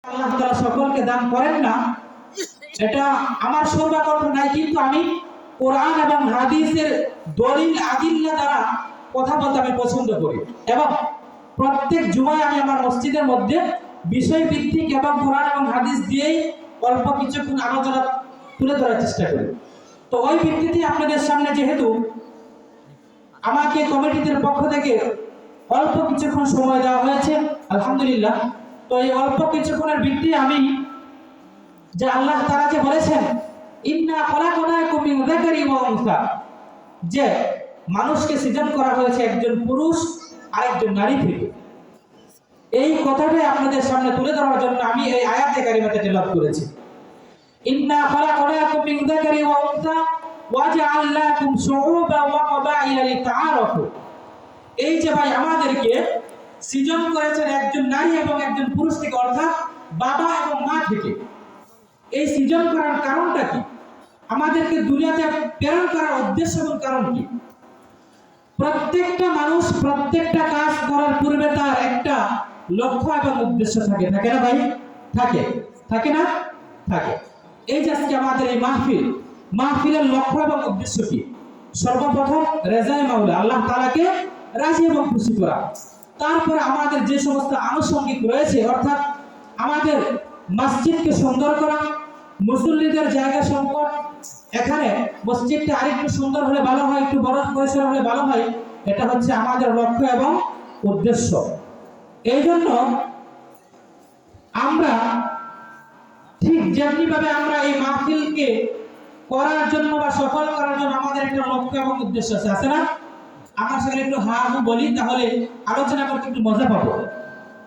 আল্লাহ তাআলা সকলকে দান করেন না, এটা আমার সর্বাকল্প নাই, কিন্তু আমি কোরআন এবং হাদিসের দলিল আদিল্লা দ্বারা কথা বলতে আমি পছন্দ করি এবং প্রত্যেক জুমায় আমি আমার মসজিদের মধ্যে বিষয় ভিত্তিক এবং কোরআন এবং হাদিস দিয়েই অল্প কিছুক্ষণ আলোচনা তুলে ধরার চেষ্টা করি। তো ওই ভিত্তিতে আপনাদের সামনে যেহেতু আমাকে কমিটিদের পক্ষ থেকে অল্প কিছুক্ষণ সময় দেওয়া হয়েছে, আলহামদুলিল্লাহ। তো এই অল্প কিছুক্ষণের ভিত্তি আমি যে আল্লাহ তাআলা যে বলেছেন ইন্না খলাকনাকুম মিন যাকারি ওয়া উনসা, যে মানুষকে সৃজন করা হয়েছে একজন পুরুষ আর একজন নারী থেকে, এই কথাটাই আপনাদের সামনে তুলে ধরার জন্য আমি এই আয়াতে কারিমাতে তেলাওয়াত করেছি। ইন্না খলাকনাকুম মিন যাকারি ওয়া উনসা ওয়া জাআলনাকুম শুউবান ওয়া ক্বাবাইলা লিতাআরাফু। এই যে ভাই আমাদেরকে সৃজন করেছেন একজন নারী এবং একজন পুরুষ থেকে, অর্থাৎ বাবা এবং মা থেকে। এই সৃজন করার কারণটা কি? আমাদেরকে দুনিয়াতে প্রেরণ করার উদ্দেশ্য এবং কারণ কি? প্রত্যেকটা মানুষ প্রত্যেকটা কাজ করার পূর্বে তার একটা লক্ষ্য এবং উদ্দেশ্য থাকে, থাকে না ভাই? থাকে, থাকে না? থাকে। এই যে আজকে আমাদের এই মাহফিলের লক্ষ্য এবং উদ্দেশ্য কি? সর্বপ্রথম রেজায়ে মাওলা, আল্লাহ তাআলাকে রাজি এবং খুশি করা। তারপরে আমাদের যে সমস্ত আনুষঙ্গিক রয়েছে, অর্থাৎ আমাদের মসজিদকে সুন্দর করা, মুসল্লিদের জায়গা সংকট, এখানে মসজিদটা আরেকটু সুন্দর হলে ভালো হয়, একটু বড় পরিসর হলে ভালো হয়, এটা হচ্ছে আমাদের লক্ষ্য এবং উদ্দেশ্য। এই জন্য আমরা ঠিক যেমনি ভাবে আমরা এই মাহফিলকে করার জন্য বা সফল করার জন্য আমাদের একটা লক্ষ্য এবং উদ্দেশ্য আছে, আছে না? আমার সঙ্গে একটু হা হু বলি, তাহলে আলোচনা করতে একটু মজা পাবো।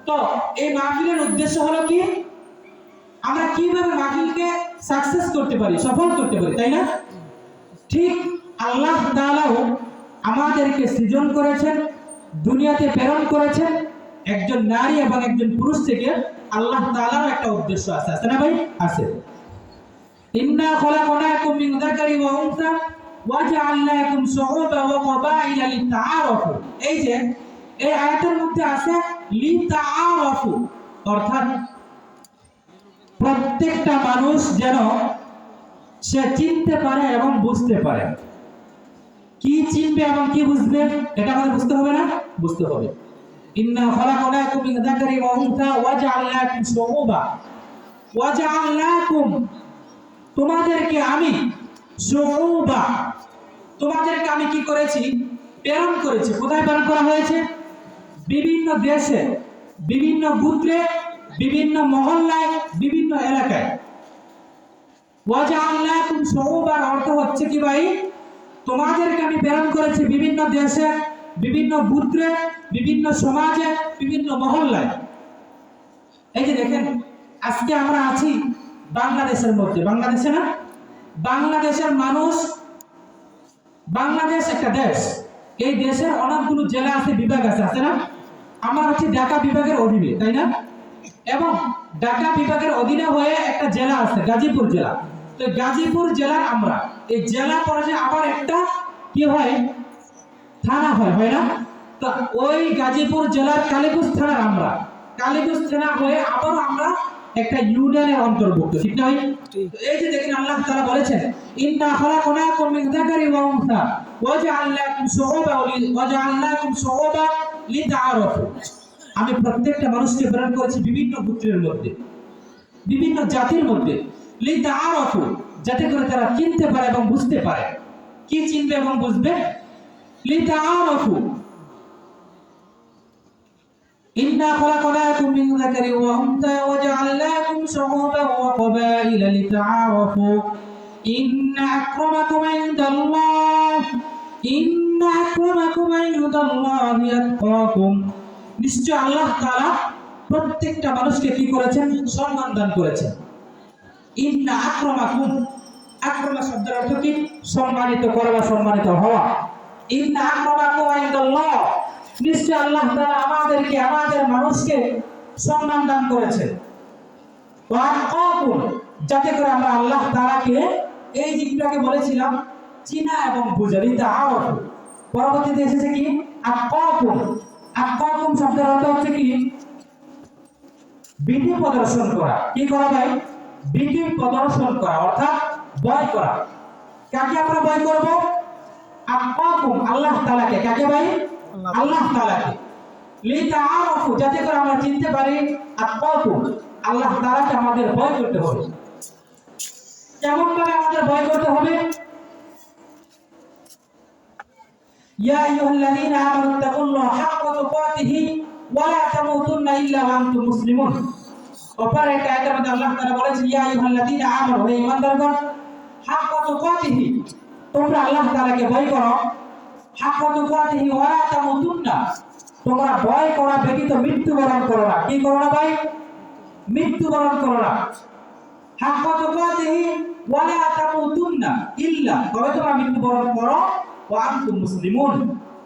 তো এই মাহফিলের উদ্দেশ্য হলো কি? আমরা কিভাবে মাহফিলকে সাকসেস করতে পারি, সফল করতে পারি, তাই না? ঠিক আল্লাহ তাআলাও আমাদেরকে সৃজন করেছেন, দুনিয়াতে প্রেরণ করেছেন একজন নারী এবং একজন পুরুষ থেকে। আল্লাহ তাআলার একটা উদ্দেশ্য আছে, আছে না ভাই? আছে। ইন্না খলাকনাকুম মিন যাকারি ওয়া উনসা ওয়া জাআলনাকুম শুউবান ওয়া ক্বাবাইলা লিতাআরাফু। এই যে এই আয়াতের মধ্যে আছে লিতাআরাফু, অর্থাৎ প্রত্যেকটা মানুষ যেন সে চিনতে পারে এবং বুঝতে পারে। কি চিনবে এবং কি বুঝবে, এটা আমাদের বুঝতে হবে না? বুঝতে হবে। ইন্না খলাকনাকুম মিন যাকারি ওয়া উনসা ওয়া জাআলনাকুম শুউবান ওয়া জাআলনাকুম, তোমাদেরকে আমি শুউবান, তোমাদেরকে আমি কি করেছি? প্রেরণ করেছি। কোথায় প্রেরণ করা হয়েছে? বিভিন্ন দেশে, বিভিন্ন গোত্রে, বিভিন্ন মহল্লায়, বিভিন্ন এলাকায়। ওয়া জাআলনাকুম শুউবান অর্থ হচ্ছে কি ভাই? তোমাদেরকে আমি প্রেরণ করেছি বিভিন্ন দেশে, বিভিন্ন গোত্রে, বিভিন্ন সমাজে, বিভিন্ন মহল্লায়। এই যে দেখেন, আজকে আমরা আছি বাংলাদেশের মধ্যে, বাংলাদেশে না? বাংলাদেশের মানুষ, বাংলাদেশ একটা দেশ, এই দেশের অনেকগুলো জেলা আছে, বিভাগ আছে, আছে না? আমরা হচ্ছে ঢাকা বিভাগের অধীনে, তাই না? এবং ঢাকা বিভাগের অধীনে হয়ে একটা জেলা আছে, গাজীপুর জেলা। তো গাজীপুর জেলার আমরা এই জেলা পর্যায়ে আবার একটা কি হয়? থানা হয়, হয় না? তো ওই গাজীপুর জেলার কালীগঞ্জ থানার আমরা, কালীগঞ্জ থানা হয়ে আবার আমরা একটা ইউনিয়নের অন্তর্ভুক্ত, ঠিক না? এই যে দেখেন আল্লাহ তাআলা বলেছেন ইন্না খলাকনাকুম মিন যাকারি ওয়া উনসা ওয়া জাআলনাকুম শুউবান লিতাআরাফু। আমি প্রত্যেকটা মানুষকে প্রেরণ করেছি বিভিন্ন গোত্রের মধ্যে, বিভিন্ন জাতির মধ্যে, লিতাআরাফু, যাতে করে তারা চিনতে পারে এবং বুঝতে পারে। কি চিনবে এবং বুঝবে? লিতাআরাফু। ইন্না খলাকনাকুম মিন যাকারি ওয়া উনসা ওয়া জাআলনাকুম শুউবান ওয়া ক্বাবাইলা লিতাআরাফু ইন্না আক্রামাকুম ইনদাল্লাহি আতকাকুম। নিশ্চয় আল্লাহ তাআলা প্রত্যেকটা মানুষকে কি করেছেন? সম্মান দান করেছেন। ইন্না আক্রামাকুম, আক্রামা শব্দের অর্থ কি? সম্মানিত করা বা সম্মানিত হওয়া। ইন্না আক্রামাকুম ইনদাল্লাহ, নিশ্চয় আল্লাহ তাআলা আমাদেরকে, আমাদের মানুষকে সম্মান দান করেছেন। ওয়া আতকাকুম, যাতে করে আমরা আল্লাহ তাআলাকে, এই জিনিসটাকে বলেছিলাম চিনা এবং বুঝা, লিতাআরাফু। পরবর্তীতে এসেছে কি? আতকাকুম। আতকাকুম শব্দের অর্থ হচ্ছে কি? বিধি প্রদর্শন করা। কি করা ভাই? বিধি প্রদর্শন করা অর্থাৎ ভয় করা। কাকে আমরা ভয় করব? আত্মাকুম, আল্লাহ তাআলাকে। কাকে ভাই? আল্লাহ তাআলাকে। লিতাআরাফু, যাতে করে আমরা চিনতে পারি। আত্মাকুম, আল্লাহ তাআলাকে আমাদের ভয় করতে হবে। কেমন ভাবে আমাদের ভয় করতে হবে? ইয়া আইয়ুহাল্লাযীনা আমানু তাকুল্লাহা হাক্কা তুকাতিহি ওয়া লা তামুতুন্না ইল্লা ওয়া আনতুম মুসলিমুন। অপর এক আয়াতের মধ্যে আল্লাহ তাআলা বলেছেন, ইয়া আইয়ুহাল্লাযীনা আমানু, হে ঈমানদারগণ, হাক্কা তুকাতিহি, তোমরা আল্লাহ তাআলাকে ভয় করো। হাক্কা তুকাতিহি ওয়া লা তামুতুন্না, তোমরা ভয় করা ব্যতীত মৃত্যুবরণ করো না। কি করো না ভাই? মৃত্যুবরণ করো না। হাক্কা তুকাতিহি ওয়া লা তামুতুন্না ইল্লা, তবে তোমরা মৃত্যুবরণ করো ওয়া আনতুম মুসলিমুন,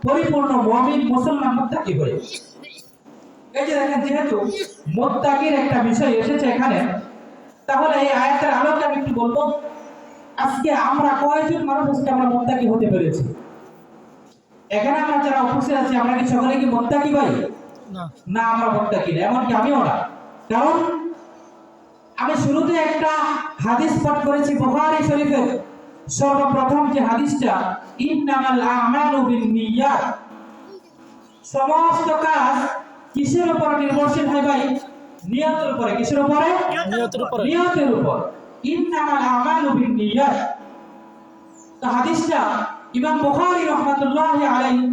পরিপূর্ণ মুমিন মুসলমান মুত্তাকি হয়ে। এই যে দেখেন, যেহেতু মুত্তাকির একটা বিষয় এসেছে এখানে, তাহলে এই আয়াতের আলোকে আমি একটু বলবো, আজকে আমরা কয়জন মানুষ আজকে আমরা মুত্তাকি হতে পেরেছি? এখানে আমরা যারা উপস্থিত আছি, আমরা কি সকলে কি মুত্তাকি ভাই? না, আমরা মুত্তাকি না, এমনকি আমিও না। কারণ আমি শুরুতে একটা হাদিস পাঠ করেছি বুখারী শরীফের সর্বপ্রথম যে হাদিসটা, ইন্নামাল আমালু বিন্নিয়াত, সমস্ত কাজ কিসের উপর নির্ভরশীল হয় ভাই? নিয়তের উপরে। কিসের উপরে? নিয়তের উপর। ইন্নামাল আমালু বিন্নিয়াত। তো হাদিসটা ইমাম বুখারী রাহমাতুল্লাহি আলাইহি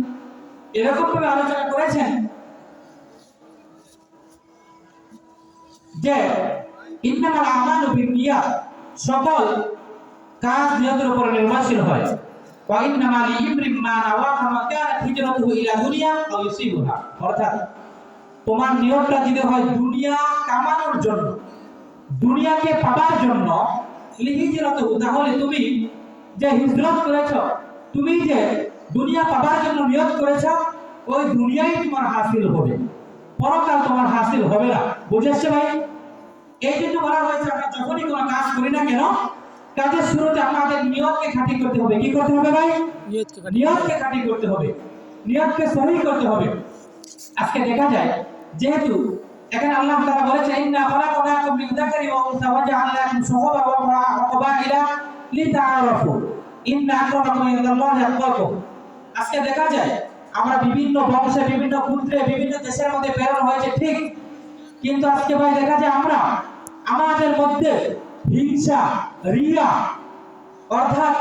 এরকম ভাবে আলোচনা করেছেন যে ইন্নামাল আমালু বিন্নিয়াত, সকল কাজ নিয়তের উপর নির্ভরশীল হয়। ওয়া ইন্নামা লিইমরিম মা নাওয়া ফামা কানাত হিজরাতুহু ইলা দুনিয়া আও ইউসিবুহা, অর্থাৎ তোমার নিয়তটা যদি হয় দুনিয়া কামানোর জন্য, দুনিয়াকে পাবার জন্য, লিহিজরাতুহু, তাহলে তুমি যে হিজরত করেছো, তুমি যে দুনিয়া পাবার জন্য নিয়ত করেছো, ওই দুনিয়াই তোমার হাসিল হবে, পরকাল তোমার হাসিল হবে না। বুঝেছো ভাই? এই জন্য বলা হয়েছে আমরা যখনই কোনো কাজ করি না কেন, কাজের শুরুতে আমাদের নিয়তকে খাঁটি করতে হবে। কি করতে হবে ভাই? নিয়তকে খাঁটি করতে হবে, নিয়তকে সহি করতে হবে। আজকে দেখা যায়, যেহেতু এখানে আল্লাহ তাআলা বলেছেন, ইন্না খালাকনাকুম মিন যাকারি ওয়া উনসা ওয়া জাআলনাকুম শুউআban ওয়া ক্বাবাইলা লিতাআরাফু ইন্না আক্রামাকুম ইনদাল্লাহি আতকাকুম। আজকে দেখা যায় আমরা বিভিন্ন বংশে, বিভিন্ন গোত্রে, বিভিন্ন দেশের মধ্যে প্রেরণ হয়েছে ঠিক, কিন্তু আজকে ভাই দেখা যায় আমরা আমাদের মধ্যে হিংসা, রিয়া, অর্থাৎ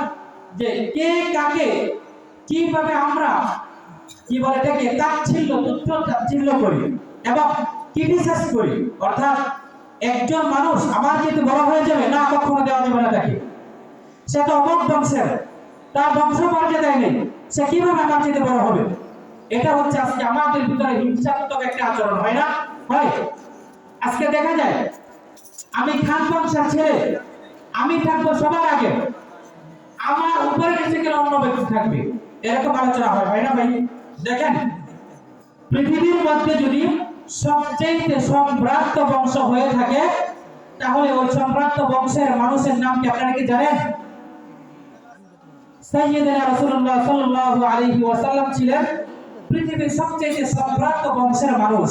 যে কে কাকে কিভাবে আমরা কি বলে এটাকে তাচ্ছিল্য, তুচ্ছ তাচ্ছিল্য করি এবং ক্রিটিসাইজ করি। অর্থাৎ একজন মানুষ আমার যেহেতু বড় হয়ে যাবে না, কখনো দেওয়া যাবে না তাকে। সে তো অমুক বংশের, তার বংশ মর্যাদায় নেই, সে কিভাবে আমার চেয়ে বড় হবে? এটা হচ্ছে আজকে আমাদের ভিতরে হিংসাত্মক একটা আচরণ, হয় না? হয়। আজকে দেখা যায় আমি খান বংশের ছেলে, আমি থাকবো সবার আগে, আমার উপরে নিচে গেলে অন্য ব্যক্তি থাকবে, এরকম আলোচনা হয় না ভাই? দেখেন, পৃথিবীর মধ্যে যদি সবচেয়ে সম্ভ্রান্ত বংশ হয়ে থাকে, তাহলে ওই সম্ভ্রান্ত বংশের মানুষের নাম কি আপনারা কি জানেন? সাইয়্যিদুনা রাসূলুল্লাহ সাল্লাল্লাহু আলাইহি ওয়াসাল্লাম ছিলেন পৃথিবীর সবচেয়ে সম্ভ্রান্ত বংশের মানুষ।